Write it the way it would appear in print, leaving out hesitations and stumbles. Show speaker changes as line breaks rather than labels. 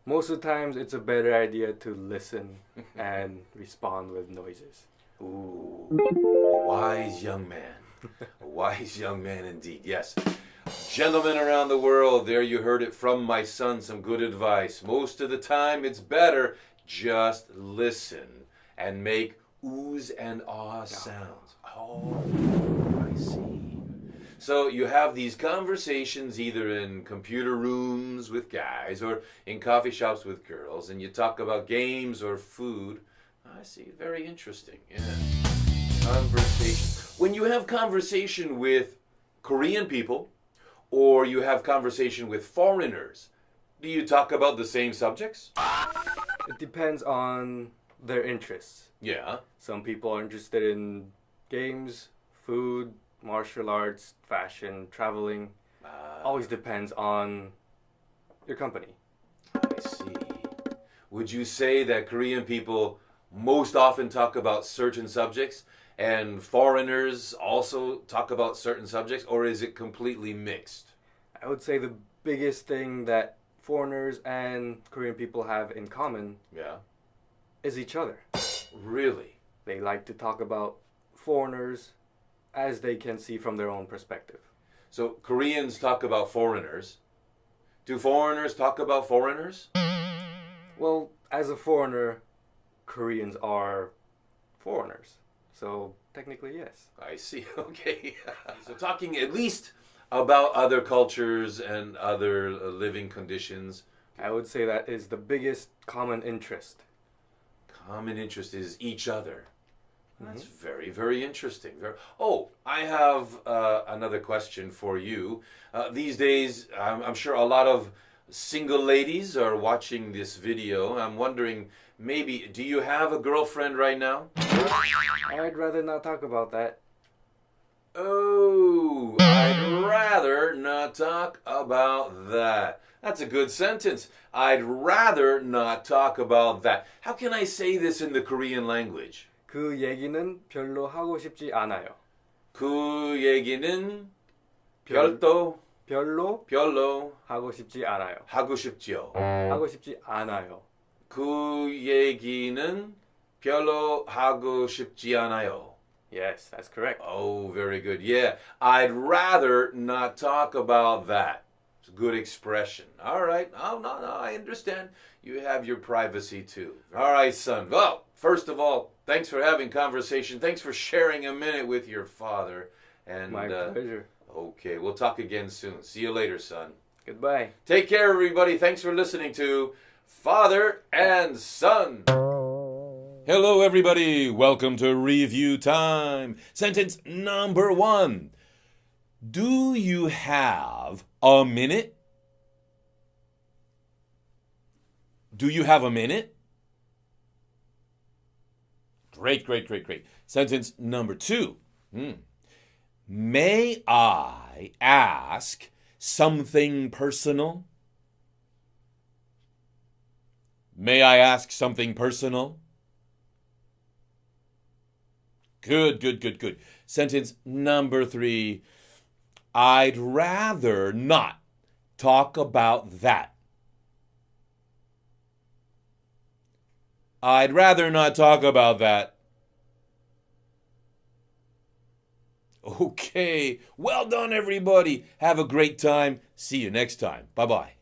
Most of the times, it's a better idea to listen and respond with noises.
Ooh, a wise young man. A wise young man indeed, yes. Gentlemen around the world, there you heard it from my son, some good advice. Most of the time, it's better just listen and make oohs and ahs sounds. Oh, I see. So you have these conversations either in computer rooms with guys or in coffee shops with girls, and you talk about games or food. I see. Very interesting. Yeah. Conversation. When you have conversation with Korean people or you have conversation with foreigners, do you talk about the same subjects?
It depends on their interests.
Yeah.
Some people are interested in games, food, martial arts, fashion, traveling. Always depends on your company.
I see. Would you say that Korean people most often talk about certain subjects and foreigners also talk about certain subjects, or is it completely mixed?
I would say the biggest thing that foreigners and Korean people have in common is each other.
Really?
They like to talk about foreigners as they can see from their own perspective.
So Koreans talk about foreigners. Do foreigners talk about foreigners?
Well, as a foreigner, Koreans are foreigners. So technically, yes.
I see. Okay. So talking at least about other cultures and other living conditions.
I would say that is the biggest common interest.
Common interest is each other. That's very, very interesting. Oh, I have another question for you. These days, I'm sure a lot of single ladies are watching this video. I'm wondering, maybe, do you have a girlfriend right now?
I'd rather not talk about that.
Oh, I'd rather not talk about that. That's a good sentence. I'd rather not talk about that. How can I say this in the Korean language?
그 얘기는 별로 하고 싶지 않아요.
그 얘기는 별도 별로
하고 싶지 않아요.
하고 싶지요.
하고 싶지 않아요.
그 얘기는 별로 하고 싶지 않아요.
Yes, that's correct.
Oh, very good. Yeah, I'd rather not talk about that. It's a good expression. All right. Oh, no, I understand. You have your privacy too. All right, son. Well, first of all, thanks for having conversation. Thanks for sharing a minute with your father. And
my pleasure.
Okay, we'll talk again soon. See you later, son.
Goodbye.
Take care, everybody. Thanks for listening to Father and Son. Hello, everybody. Welcome to review time. Sentence number 1. Do you have a minute? Do you have a minute? Great. Sentence number 2. May I ask something personal? May I ask something personal? Good. Sentence number 3. I'd rather not talk about that. I'd rather not talk about that. Okay, well done, everybody. Have a great time. See you next time. Bye-bye.